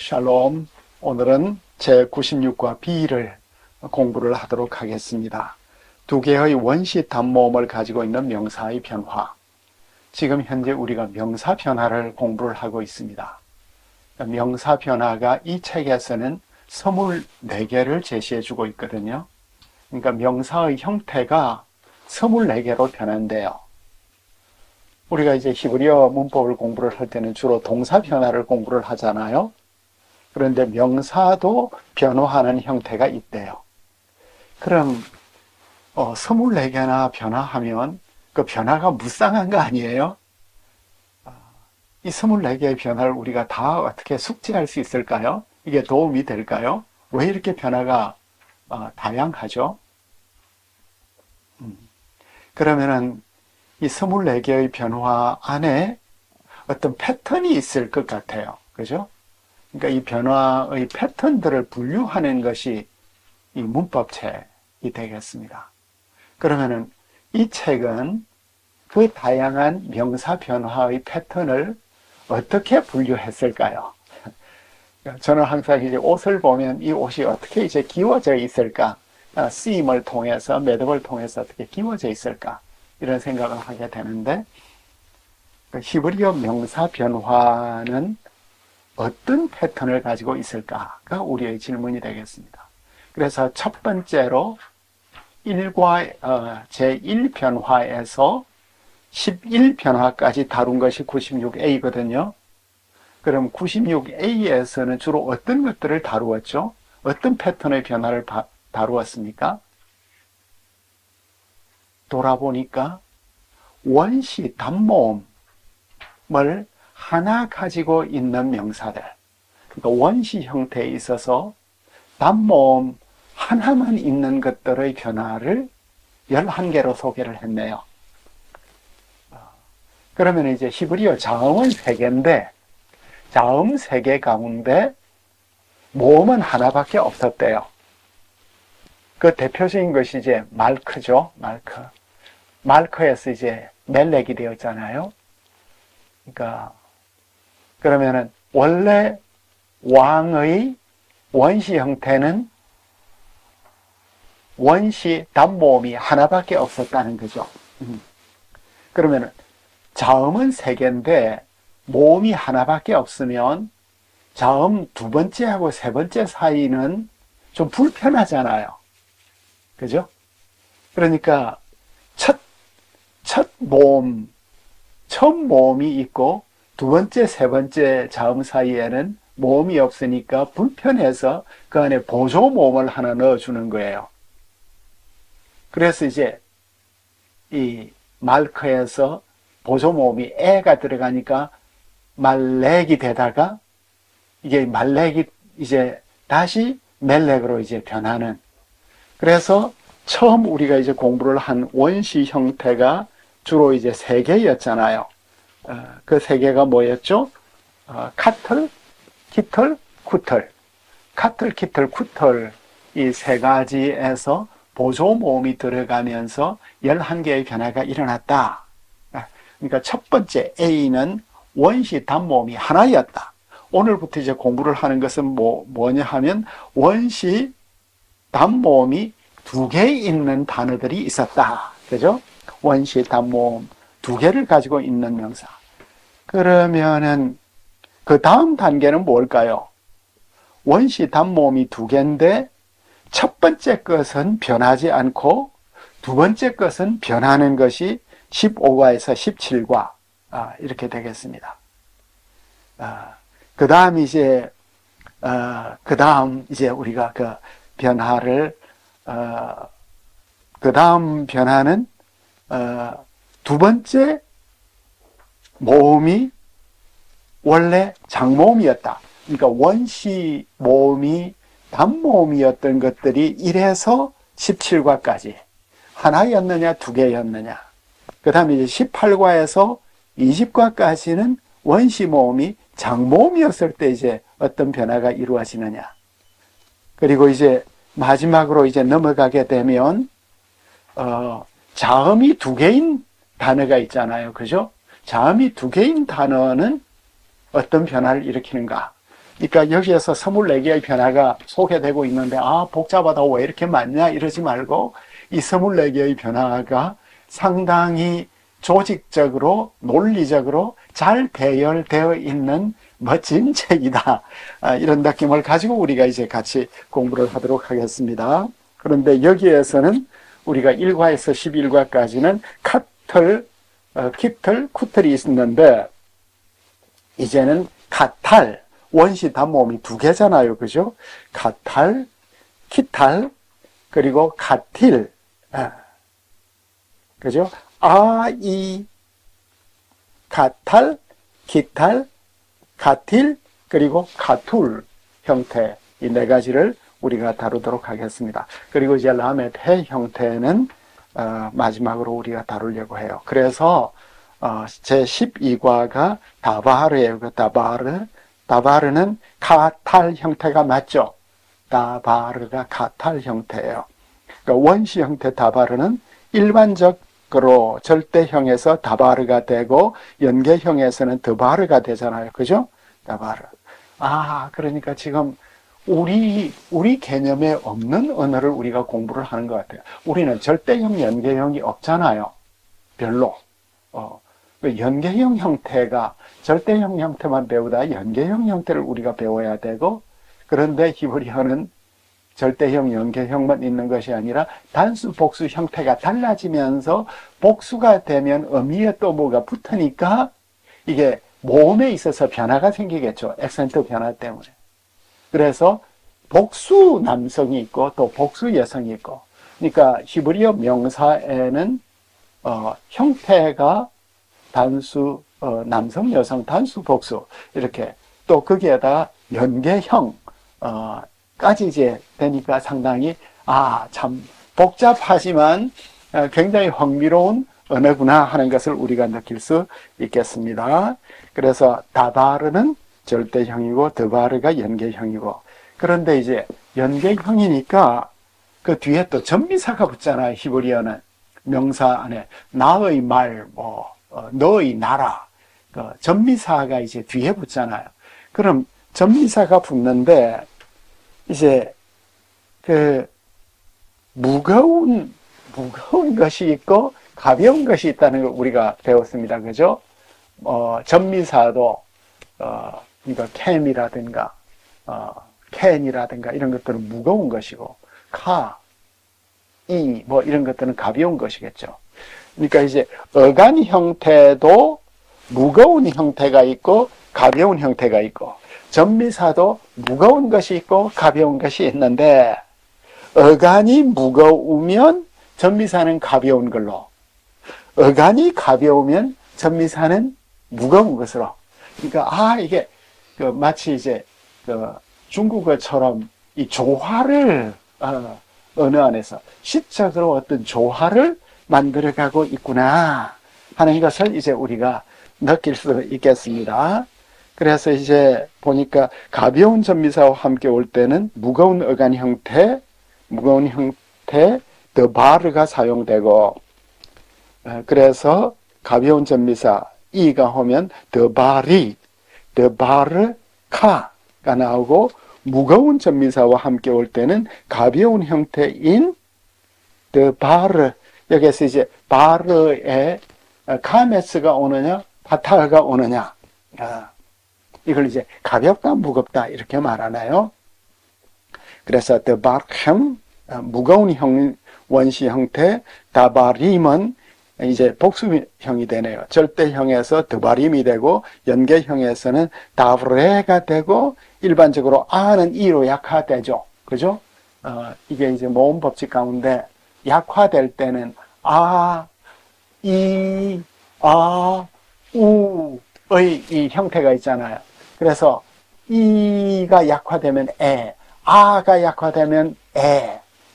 샬롬. 오늘은 제96과 B를 공부를 하도록 하겠습니다. 두 개의 원시 단모음을 가지고 있는 명사의 변화. 지금 현재 우리가 명사 변화를 공부를 하고 있습니다. 명사 변화가 이 책에서는 24개를 제시해 주고 있거든요. 그러니까 명사의 형태가 24개로 변한대요. 우리가 이제 히브리어 문법을 공부를 할 때는 주로 동사 변화를 공부를 하잖아요. 그런데 명사도 변화하는 형태가 있대요. 그럼 24개나 변화하면 그 변화가 무쌍한 거 아니에요? 이 24개의 변화를 우리가 다 어떻게 숙지할 수 있을까요? 이게 도움이 될까요? 왜 이렇게 변화가 다양하죠? 그러면은 이 24개의 변화 안에 어떤 패턴이 있을 것 같아요. 그죠? 그러니까 이 변화의 패턴들을 분류하는 것이 이 문법책이 되겠습니다. 그러면은 이 책은 그 다양한 명사 변화의 패턴을 어떻게 분류했을까요? 저는 항상 이제 옷을 보면 이 옷이 어떻게 이제 기워져 있을까? 쓰임을 통해서, 매듭을 통해서 어떻게 기워져 있을까? 이런 생각을 하게 되는데, 히브리어 명사 변화는 어떤 패턴을 가지고 있을까가 우리의 질문이 되겠습니다. 그래서 첫 번째로 제1변화에서 11변화까지 다룬 것이 96A거든요. 그럼 96A에서는 주로 어떤 것들을 다루었죠? 어떤 패턴의 변화를 다루었습니까? 돌아보니까 원시 단모음을 하나 가지고 있는 명사들, 그러니까 원시 형태에 있어서 단모음 하나만 있는 것들의 변화를 11개로 소개를 했네요. 그러면 이제 히브리어 자음은 3개인데 자음 3개 가운데 모음은 하나밖에 없었대요. 그 대표적인 것이 이제 말크죠. 말크에서 이제 멜렉이 되었잖아요. 그러니까 그러면은 원래 왕의 원시 형태는 원시 단모음이 하나밖에 없었다는 거죠. 그러면은 자음은 3개인데 모음이 하나밖에 없으면 자음 2번째하고 3번째 사이는 좀 불편하잖아요. 그죠? 그러니까 첫 모음, 처음 모음이 있고 2번째, 3번째 자음 사이에는 모음이 없으니까 불편해서 그 안에 보조 모음을 하나 넣어주는 거예요. 그래서 이제 이 말크에서 보조 모음이 에가 들어가니까 말렉이 되다가 이게 말렉이 이제 다시 멜렉으로 이제 변하는. 그래서 처음 우리가 이제 공부를 한 원시 형태가 주로 이제 3개였잖아요. 그 3개가 뭐였죠? 카틀, 키틀, 쿠틀. 카틀, 키틀, 쿠틀 이 3가지에서 보조 모음이 들어가면서 11개의 변화가 일어났다. 그러니까 첫 번째 A는 원시 단모음이 하나였다. 오늘부터 이제 공부를 하는 것은 뭐냐 하면 원시 단모음이 2개 있는 단어들이 있었다. 그죠? 원시 단모음 2개를 가지고 있는 명사. 그러면은 그 다음 단계는 뭘까요? 원시 단모음이 2개인데 첫 번째 것은 변하지 않고 두 번째 것은 변하는 것이 15과에서 17과 이렇게 되겠습니다. 그 다음 이제 우리가 그 변화를 그 다음 변화는 두 번째 모음이 원래 장모음이었다. 그러니까 원시 모음이 단모음이었던 것들이 1에서 17과까지 하나였느냐 2개였느냐. 그 다음에 이제 18과에서 20과까지는 원시 모음이 장모음이었을 때 이제 어떤 변화가 이루어지느냐. 그리고 이제 마지막으로 이제 넘어가게 되면 자음이 2개인 단어가 있잖아요. 그죠? 자음이 2개인 단어는 어떤 변화를 일으키는가? 그러니까 여기에서 24개의 변화가 소개되고 있는데, 아, 복잡하다, 왜 이렇게 많냐, 이러지 말고, 이 24개의 변화가 상당히 조직적으로, 논리적으로 잘 배열되어 있는 멋진 책이다. 이런 느낌을 가지고 우리가 이제 같이 공부를 하도록 하겠습니다. 그런데 여기에서는 우리가 1과에서 11과까지는 키틀, 쿠틀이 있었는데, 이제는 카탈, 원시 단모음이 두 개잖아요. 그죠? 카탈, 키탈, 그리고 카틸. 그죠? 카탈, 키탈, 카틸, 그리고 카툴 형태, 이 네 가지를 우리가 다루도록 하겠습니다. 그리고 이제 라멧 해 형태는 마지막으로 우리가 다루려고 해요. 그래서 제 12과가 다바르예요. 그 다바르는 카탈 형태가 맞죠? 다바르가 카탈 형태예요. 그러니까 원시 형태 다바르는 일반적으로 절대형에서 다바르가 되고 연계형에서는 드바르가 되잖아요. 그죠? 다바르. 그러니까 지금 우리 개념에 없는 언어를 우리가 공부를 하는 것 같아요. 우리는 절대형, 연계형이 없잖아요. 별로. 연계형 형태가 절대형 형태만 배우다 연계형 형태를 우리가 배워야 되고, 그런데 히브리어는 절대형, 연계형만 있는 것이 아니라 단수, 복수 형태가 달라지면서 복수가 되면 의미에 또 뭐가 붙으니까 이게 모음에 있어서 변화가 생기겠죠. 액센트 변화 때문에. 그래서 복수 남성이 있고 또 복수 여성이 있고, 그러니까 히브리어 명사에는 형태가 단수, 남성, 여성, 단수, 복수 이렇게, 또 거기에다가 연계형 까지 이제 되니까 상당히 참 복잡하지만 굉장히 흥미로운 언어구나 하는 것을 우리가 느낄 수 있겠습니다. 그래서 다바르는 절대형이고 드바르가 연계형이고, 그런데 이제 연계형이니까 그 뒤에 또 전미사가 붙잖아요. 히브리어는 명사 안에 나의 말, 너의 나라, 전미사가 이제 뒤에 붙잖아요. 그럼 전미사가 붙는데 이제 그 무거운 것이 있고 가벼운 것이 있다는 걸 우리가 배웠습니다. 그죠? 전미사도 그러니까 캠이라든가 캔이라든가 이런 것들은 무거운 것이고, 이런 것들은 가벼운 것이겠죠. 그러니까 이제 어간 형태도 무거운 형태가 있고 가벼운 형태가 있고, 전미사도 무거운 것이 있고 가벼운 것이 있는데, 어간이 무거우면 전미사는 가벼운 걸로, 어간이 가벼우면 전미사는 무거운 것으로. 그러니까 이게 마치 이제 중국어처럼 이 조화를 언어 안에서 시적으로 어떤 조화를 만들어가고 있구나 하는 것을 이제 우리가 느낄 수 있겠습니다. 그래서 이제 보니까 가벼운 전미사와 함께 올 때는 무거운 어간 형태, 드바르가 사용되고, 그래서 가벼운 전미사 이가 오면 드바르카가 나오고, 무거운 전미사와 함께 올 때는 가벼운 형태인 드바르, 여기서 이제 바르에 카메스가 오느냐 파탈가 오느냐, 이걸 이제 가볍다 무겁다 이렇게 말하나요? 그래서 드바르햄 무거운 원시 형태, 다바림은 이제 복수형이 되네요. 절대형에서 드바림이 되고 연계형에서는 다브레가 되고, 일반적으로 아는 이로 약화되죠. 그죠? 이게 이제 모음 법칙 가운데 약화될 때는 우의 이 형태가 있잖아요. 그래서 이가 약화되면 아가 약화되면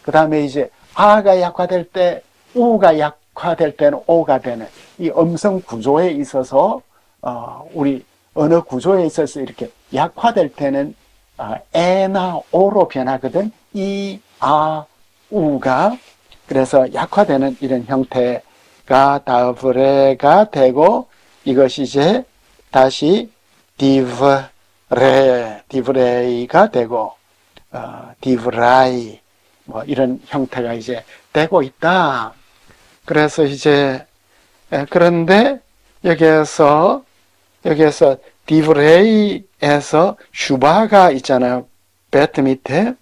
그 다음에 이제 아가 약화될 때 우가 약화될 때는 오가 되는 이 음성 구조에 있어서 우리 언어 구조에 있어서 이렇게 약화될 때는 에나 오로 변하거든. 우가. 그래서 약화되는 이런 형태가 다브레가 되고, 이것이 이제 다시 디브레이가 되고, 디브라이, 뭐, 이런 형태가 이제 되고 있다. 그래서 이제, 그런데 여기에서 디브레이에서 슈바가 있잖아요. 베트 밑에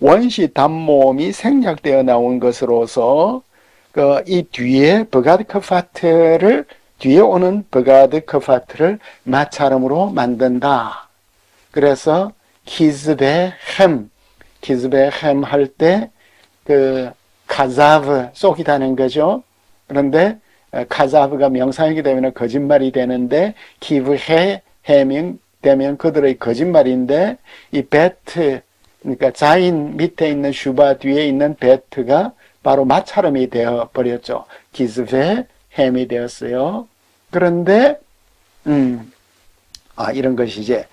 원시 단모음이 생략되어 나온 것으로서 이 뒤에 뒤에 오는 버가드커파트를 마찰음으로 만든다. 그래서 키즈베햄 할 때 카자브 속이다는 거죠. 그런데 카자브가 명사이기 때문에 거짓말이 되는데 해밍 되면 그들의 거짓말인데 이 베트, 그러니까 자인 밑에 있는 슈바 뒤에 있는 베트가 바로 마찰음이 되어 버렸죠. 기즈베 햄이 되었어요. 그런데 이런 것이 이제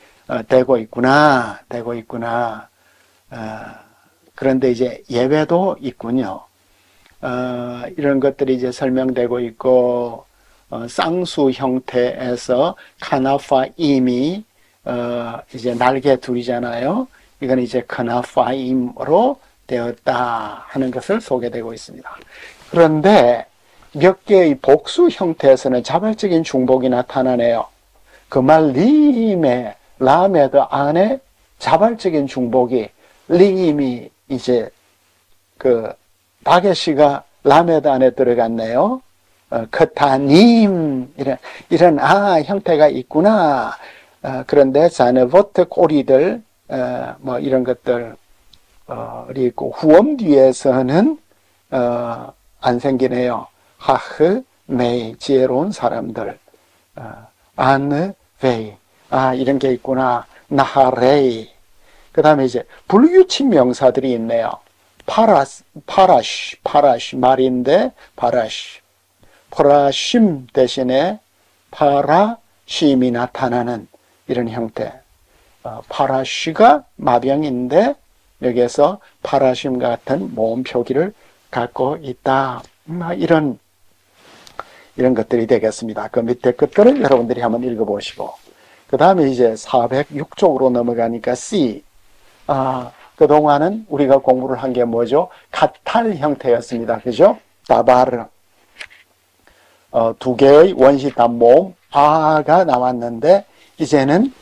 되고 있구나. 그런데 이제 예외도 있군요. 이런 것들이 이제 설명되고 있고, 쌍수 형태에서 카나파임이 이제 날개 둘이잖아요. 이건 이제 카나파임으로 되었다 하는 것을 소개되고 있습니다. 그런데 몇 개의 복수 형태에서는 자발적인 중복이 나타나네요. 그 말 리임의 라메드 안에 자발적인 중복이 리임이 이제 바게시가 라메드 안에 들어갔네요. 크타님 이런 형태가 있구나. 그런데 자네보트 꼬리들 뭐 이런 것들이 있고 후엄 뒤에서는 안 생기네요. 하흐 메이 지혜로운 사람들 안 베이 이런 게 있구나. 나하레이 그 다음에 이제 불규칙 명사들이 있네요. 파라시 말인데 파라심 대신에 파라심이 나타나는 이런 형태. 파라시가 마병인데 여기에서 파라심 같은 모음 표기를 갖고 있다. 이런 것들이 되겠습니다. 그 밑에 것들을 여러분들이 한번 읽어보시고 그 다음에 이제 406쪽으로 넘어가니까 C. 그동안은 우리가 공부를 한 게 뭐죠? 카탈 형태였습니다. 그죠? 다바르. 두 개의 원시 단모음 아가 나왔는데 이제는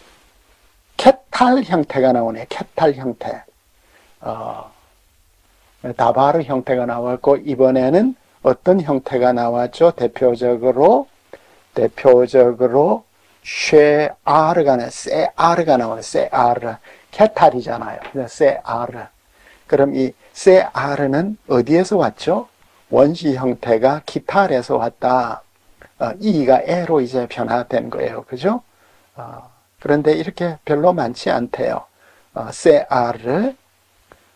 케탈 형태가 나오네. 케탈 형태. 다바르 형태가 나왔고 이번에는 어떤 형태가 나왔죠? 대표적으로 쉐아르가 세아르가 나와요. 세아르. 케탈이잖아요. 세아르. 그럼 이 세아르는 어디에서 왔죠? 원시 형태가 기탈에서 왔다. 이가 에로 이제 변화된 거예요. 그죠? 그런데 이렇게 별로 많지 않대요. 세아르,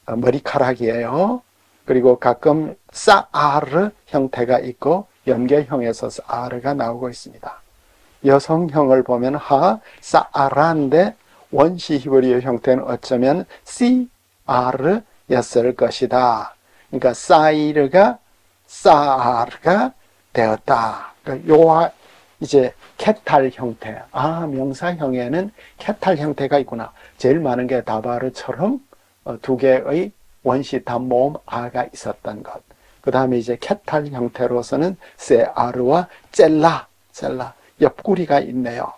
머리카락이에요. 그리고 가끔 사아르 형태가 있고 연결형에서 사아르가 나오고 있습니다. 여성형을 보면 사아라인데 원시 히브리어 형태는 어쩌면 시아르였을 것이다. 그러니까 사아르가 되었다. 그러니까 이제 케탈 형태. 명사형에는 케탈 형태가 있구나. 제일 많은 게 다바르처럼 두 개의 원시 단모음 아가 있었던 것. 그 다음에 이제 케탈 형태로서는 세아르와 젤라 옆구리가 있네요.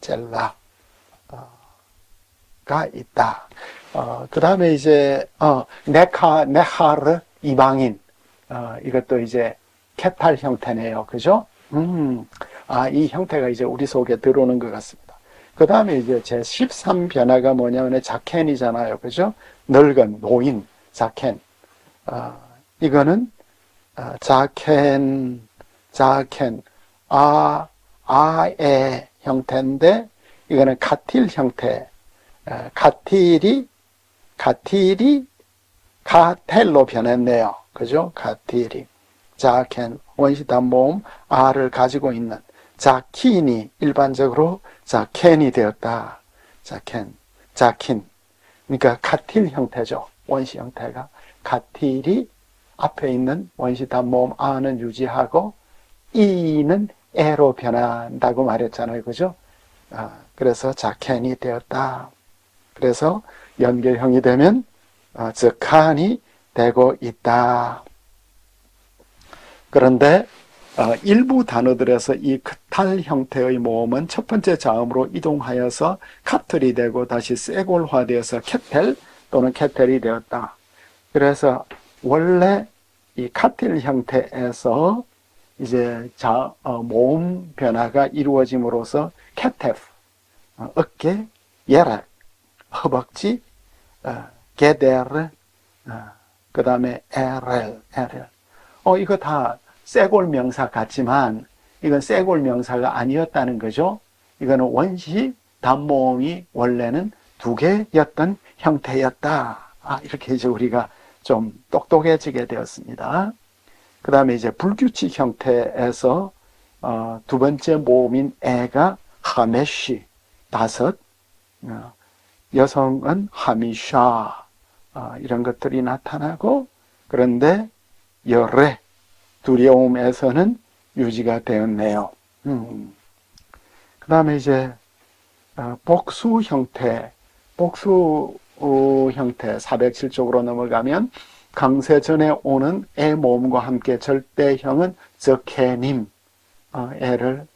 젤라가 있다. 그 다음에 이제 네하르 이방인. 이것도 이제 케탈 형태네요. 그죠? 이 형태가 이제 우리 속에 들어오는 것 같습니다. 그 다음에 이제 제 13 변화가 뭐냐면 자켄이잖아요. 그죠? 늙은 노인 자켄. 이거는 자켄 아의 형태인데 이거는 가틸 형태. 가틸이 가텔로 변했네요. 그죠? 가틸이. 자켄, 원시 단모음 아를 가지고 있는 자킨이 일반적으로 자켄이 되었다. 자킨. 그러니까 가틸 형태죠. 원시 형태가. 가틸이 앞에 있는 원시 단모음 아는 유지하고 이는 에로 변한다고 말했잖아요. 그죠? 그래서 자켄이 되었다. 그래서 연계형이 되면 즈칸이 되고 있다. 그런데 일부 단어들에서 이 크탈 형태의 모음은 첫 번째 자음으로 이동하여서 카틀이 되고 다시 세골화되어서 케텔 또는 케텔이 되었다. 그래서 원래 이 카틸 형태에서 이제 모음 변화가 이루어짐으로써 케테프, 어깨, 예락, 허벅지, 게데르, 그 다음에 에렐. 이거 다 쇠골 명사 같지만 이건 쇠골 명사가 아니었다는 거죠. 이거는 원시 단모음이 원래는 두 개였던 형태였다. 이렇게 이제 우리가 좀 똑똑해지게 되었습니다. 그 다음에 이제 불규칙 형태에서 두 번째 모음인 에가 하메시, 다섯, 여성은 하미샤, 이런 것들이 나타나고, 그런데 열애, 두려움에서는 유지가 되었네요. 그 다음에 이제 복수 형태 407쪽으로 넘어가면 강세전에 오는 애 모음과 함께 절대형은 적해님, 애를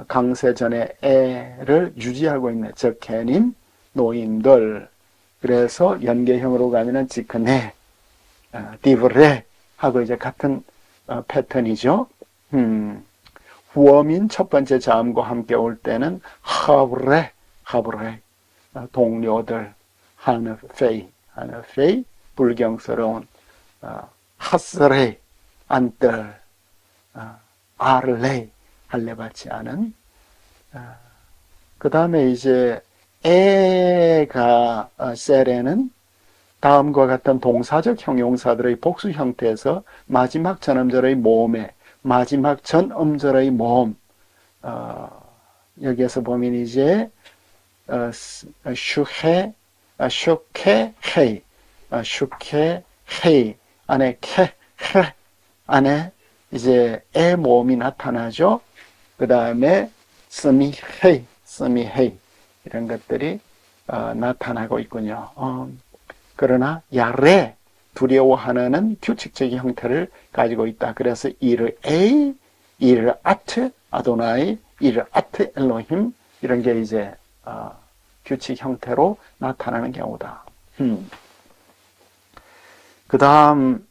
강세전에 애를 유지하고 있는 적해님, 노인들. 그래서 연계형으로 가면은 지크네, 디브레 하고 이제 같은 패턴이죠. 후어민 첫 번째 자음과 함께 올 때는 하브레, 동료들, 하느페이, 불경스러운, 하스레, 안뜰, 아르레, 할례받지 않은. 그 다음에 이제 에가 세레는 다음과 같은 동사적 형용사들의 복수 형태에서 마지막 전음절의 모음에 마지막 전음절의 모음, 여기에서 보면 이제 슈케 헤이 안에 케 안에 이제 에 모음이 나타나죠. 그 다음에 스미 헤이 이런 것들이 나타나고 있군요. 그러나 야레, 두려워하는 규칙적인 형태를 가지고 있다. 그래서 이르 에이, 이르 아트 아도나이, 이르 아트 엘로힘, 이런 게 이제 규칙 형태로 나타나는 경우다. 그 다음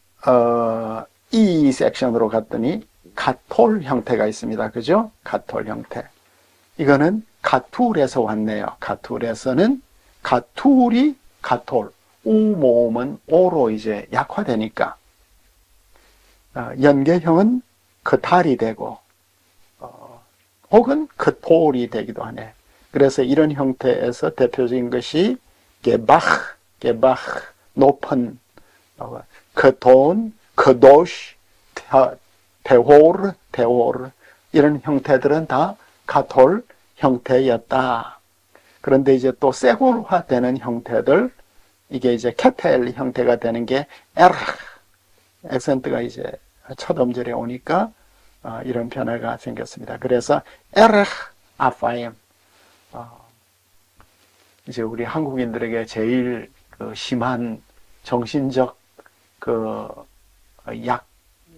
이 섹션으로 갔더니 가톨 형태가 있습니다. 그죠? 가톨 형태. 이거는 가툴에서 왔네요. 가툴에서는 가툴이 가톨, 우 모음은 오로 이제 약화되니까 연계형은 크탈이 되고 혹은 크톨이 되기도 하네. 그래서 이런 형태에서 대표적인 것이 게바흐, 높은, 크돈, 크도시, 테호르, 이런 형태들은 다 가톨 형태였다. 그런데 이제 또 세골화되는 형태들, 이게 이제 케텔 형태가 되는 게 에르, 액센트가 이제 첫 음절에 오니까 이런 변화가 생겼습니다. 그래서 에르 아파임, 이제 우리 한국인들에게 제일 심한 정신적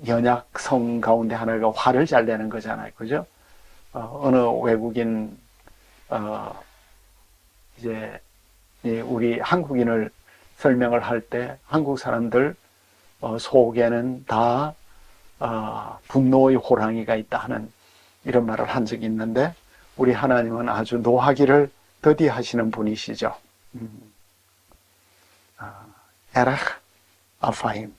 연약성 가운데 하나가 화를 잘 내는 거잖아요. 그죠? 어느 외국인, 이제 우리 한국인을 설명을 할 때 한국 사람들 속에는 다 분노의 호랑이가 있다 하는 이런 말을 한 적이 있는데, 우리 하나님은 아주 노하기를 더디하시는 분이시죠. 에라 아파임.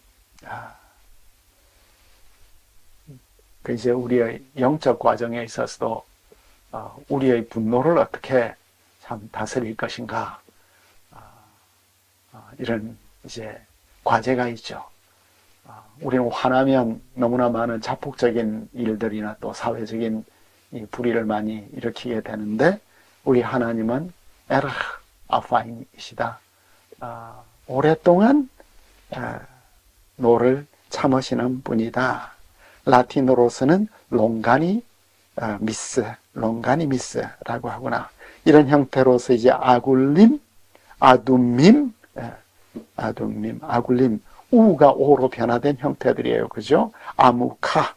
그 이제 우리의 영적 과정에 있어서도 우리의 분노를 어떻게 참 다스릴 것인가, 이런 이제 과제가 있죠. 우리는 화나면 너무나 많은 자폭적인 일들이나 또 사회적인 이 불의를 많이 일으키게 되는데, 우리 하나님은 에르 아파임이시다. 오랫동안 노를 참으시는 분이다. 라틴어로서는 롱가니 미스, 롱가니미스라고 하구나. 이런 형태로서 이제 아굴림, 아둠밈, 아둠밈, 아굴림, 우가 오로 변화된 형태들이에요. 그죠? 아무카.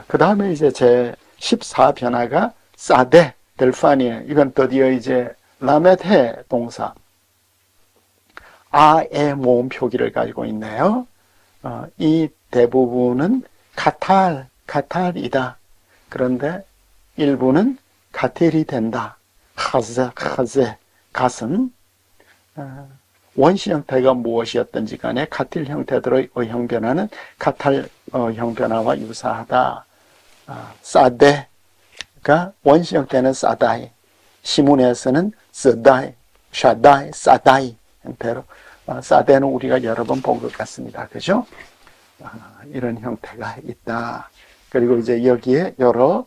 그 다음에 이제 제 14변화가 사데, 델파니에. 이건 드디어 이제 라메테 동사. 아의 모음 표기를 가지고 있네요. 이 대부분은 카탈이다. 그런데 일부는 카텔이 된다. 하제, 가슴. 원시 형태가 무엇이었든지 간에 카틸 형태들의 형변화는 카탈 형변화와 유사하다. 사데가 원시 형태는 사다이, 시문에서는 스다이, 샤다이, 사다이 형태로 사데는 우리가 여러 번 본 것 같습니다. 그죠? 이런 형태가 있다. 그리고 이제 여기에 여러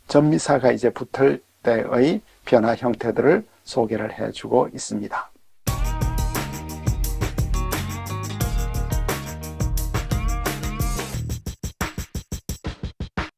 전미사가 이제 붙을 때의 변화 형태들을 소개를 해주고 있습니다.